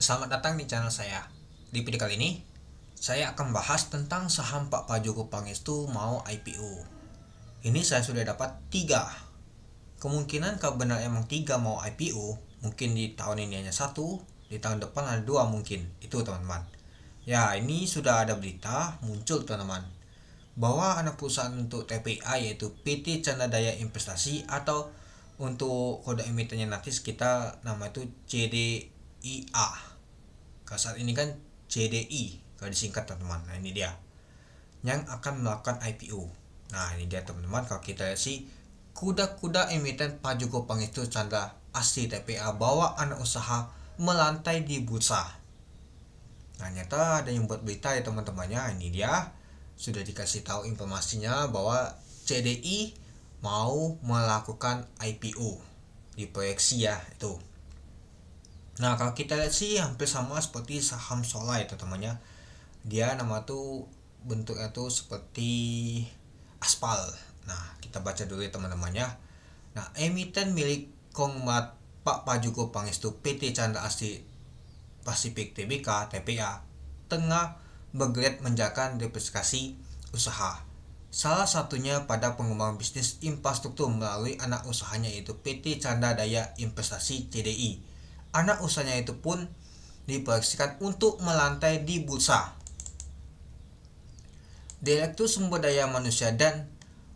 Selamat datang di channel saya. Di video kali ini, saya akan bahas tentang saham Pak Prajogo Pangestu mau IPO. Ini saya sudah dapat 3. Kemungkinan kalau benar emang 3 mau IPO, mungkin di tahun ini hanya 1, di tahun depan ada 2 mungkin. Itu teman-teman. Ya, ini sudah ada berita muncul teman-teman, bahwa anak perusahaan untuk TPA yaitu PT Chandra Daya Investasi atau untuk kode emitennya nanti kita nama itu CDIA. Kalau saat ini kan CDI kalau disingkat teman-teman. Nah ini dia yang akan melakukan IPO. Nah ini dia teman-teman, kalau kita lihat sih kuda-kuda emiten Prajogo Pangestu Chandra Asri TPA bawa anak usaha melantai di bursa. Nah nyata ada yang buat berita ya teman-temannya. Ini dia sudah dikasih tahu informasinya bahwa CDI mau melakukan IPO, diproyeksi ya itu. Nah kalau kita lihat sih hampir sama seperti saham Solar itu temannya. Dia nama tuh bentuknya tuh seperti aspal. Nah kita baca dulu ya teman-temannya. Nah emiten milik konglomerat Pak Prajogo Pangestu PT Chandra Asri Pasifik Tbk TPA tengah bergeliat menjalankan diversifikasi usaha. Salah satunya pada pengembangan bisnis infrastruktur melalui anak usahanya yaitu PT Chandra Daya Investasi CDI. Anak usahanya itu pun diproyeksikan untuk melantai di bursa. Direktur Sumber Daya Manusia dan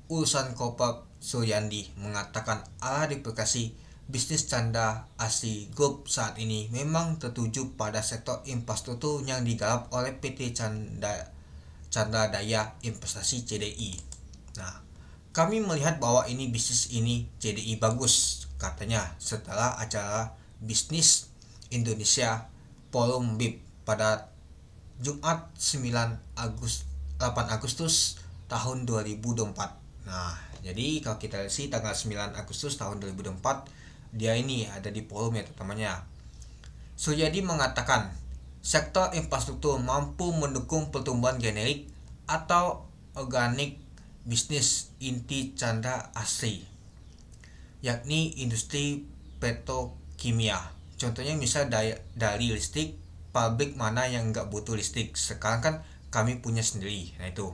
Urusan Korporat Suryandi mengatakan arah diversifikasi bisnis Chandra Asri Group saat ini memang tertuju pada sektor infrastruktur yang digarap oleh PT Chandra Daya Investasi CDI. Nah, kami melihat bahwa ini bisnis ini CDI bagus, katanya setelah acara Bisnis Indonesia Forum BIP pada Jumat 8 Agustus tahun 2024. Nah, jadi kalau kita lihat sih tanggal 9 Agustus tahun 2024 dia ini ada di forum ya teman-temannya. Suryadi mengatakan sektor infrastruktur mampu mendukung pertumbuhan generik atau organik bisnis inti Chandra Asri, yakni industri petrokimia. Contohnya misal dari listrik, pabrik mana yang nggak butuh listrik. Sekarang kan kami punya sendiri. Nah itu,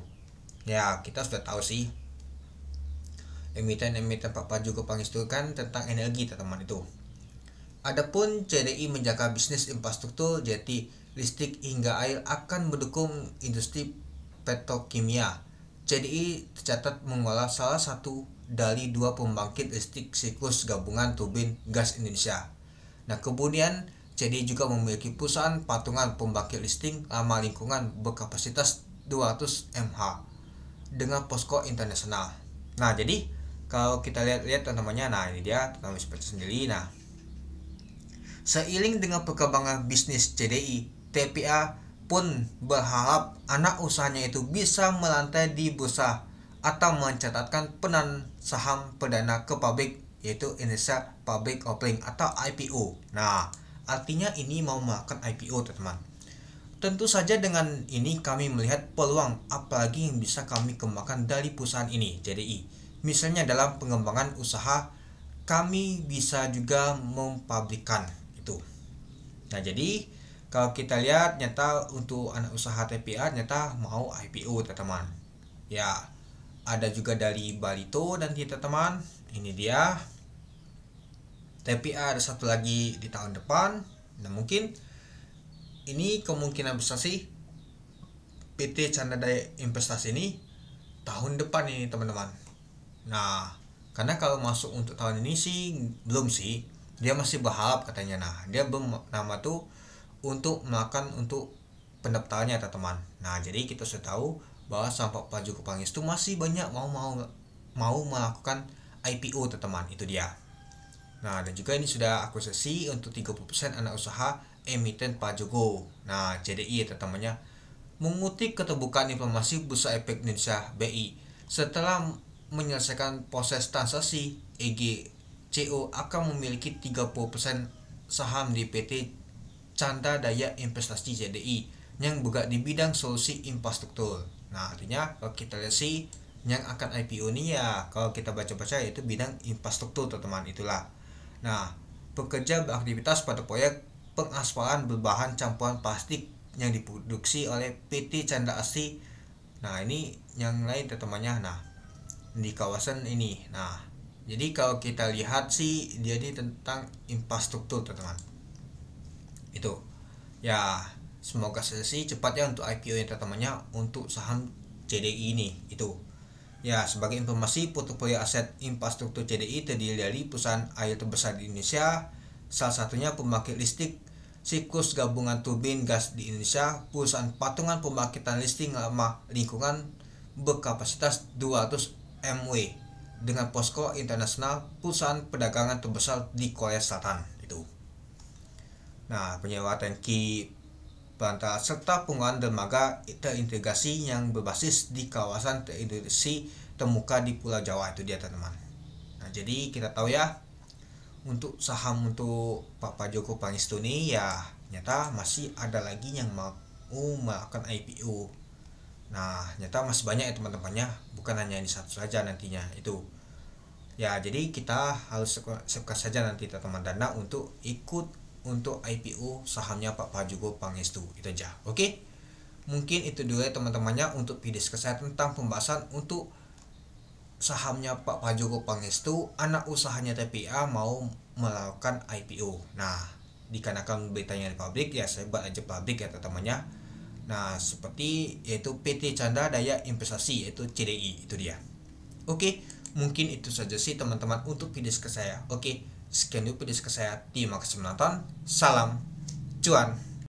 ya kita sudah tahu sih emiten-emiten Pak Prajogo Pangestu kan tentang energi teman-teman itu. Adapun CDI menjaga bisnis infrastruktur jadi listrik hingga air akan mendukung industri petrokimia. CDI tercatat mengolah salah satu dari 2 pembangkit listrik siklus gabungan turbin gas Indonesia. Nah kemudian CDI juga memiliki perusahaan patungan pembangkit listrik ramah lingkungan berkapasitas 200 MH dengan posko internasional. Nah jadi kalau kita lihat teman-temannya, nah ini dia teman seperti sendiri. Nah seiring dengan perkembangan bisnis CDI, TPA pun berharap anak usahanya itu bisa melantai di bursa atau mencatatkan penan saham perdana ke publik yaitu Indonesia Public Offering atau IPO. Nah, artinya ini mau melakukan IPO teman-teman. Tentu saja dengan ini kami melihat peluang apalagi yang bisa kami kembangkan dari perusahaan ini CDI. Misalnya dalam pengembangan usaha kami bisa juga mempublikkan itu. Nah jadi kalau kita lihat nyata untuk anak usaha TPA nyata mau IPO teman-teman. Ya ada juga dari Barito dan kita teman. Ini dia TPA ada satu lagi di tahun depan. Nah mungkin ini kemungkinan besar sih PT Chandra Daya Investasi ini tahun depan ini teman-teman. Nah karena kalau masuk untuk tahun ini sih belum sih, dia masih berharap katanya. Nah dia belum nama tuh untuk melakukan untuk pendaftarannya teman-teman. Nah jadi kita sudah tahu bahwa saham Pak Prajogo Pangestu masih banyak mau melakukan IPO teman-teman. Itu dia. Nah dan juga ini sudah akuisisi untuk 30% anak usaha emiten Prajogo. Nah CDI teman-temannya mengutip keterbukaan informasi Bursa Efek Indonesia BI setelah menyelesaikan proses transaksi EGCO akan memiliki 30% saham di PT Chandra Daya Investasi CDI yang bergerak di bidang solusi infrastruktur. Nah artinya kalau kita lihat sih yang akan IPO ini ya kalau kita baca-baca yaitu bidang infrastruktur teman-teman itulah. Nah bekerja beraktivitas pada proyek pengaspalan berbahan campuran plastik yang diproduksi oleh PT Chandra Asri. Nah, ini yang lain teman-temannya. Nah, di kawasan ini. Nah, jadi kalau kita lihat sih dia ini tentang infrastruktur, teman-teman. Itu. Ya, semoga sih cepatnya untuk IPO yang teman-temannya untuk saham CDI ini. Itu. Ya, sebagai informasi, portofolio aset infrastruktur CDI terdiri dari perusahaan air terbesar di Indonesia, salah satunya pembangkit listrik siklus gabungan turbin gas di Indonesia, perusahaan patungan pembangkitan listrik ramah lingkungan berkapasitas 200 MW dengan posko internasional, perusahaan perdagangan terbesar di Korea Selatan. Itu. Nah, penyewa tangki perantara serta penggunaan dermaga terintegrasi yang berbasis di kawasan terintegrasi termuka di Pulau Jawa. Itu dia, teman-teman. Nah, jadi kita tahu ya, untuk saham untuk Pak Joko Pangestu ini ya nyata masih ada lagi yang mau melakukan IPO. Nah, nyata masih banyak ya teman-temannya, bukan hanya ini satu saja nantinya. Itu ya, jadi kita harus siapkan saja nanti teman-teman dana untuk ikut untuk IPO sahamnya Pak Joko Pangestu. Itu aja. Oke, mungkin itu dulu ya teman-temannya untuk video kesehatan tentang pembahasan untuk sahamnya Pak Joko Pangestu, anak usahanya TPA mau melakukan IPO. Nah, dikarenakan beritanya di publik ya saya buat aja publik ya teman-temannya. Nah, seperti yaitu PT Chandra Daya Investasi, yaitu CDI. Itu dia. Oke, mungkin itu saja sih teman-teman untuk video ke saya. Oke, sekian dulu video ke saya. Terima kasih menonton. Salam cuan.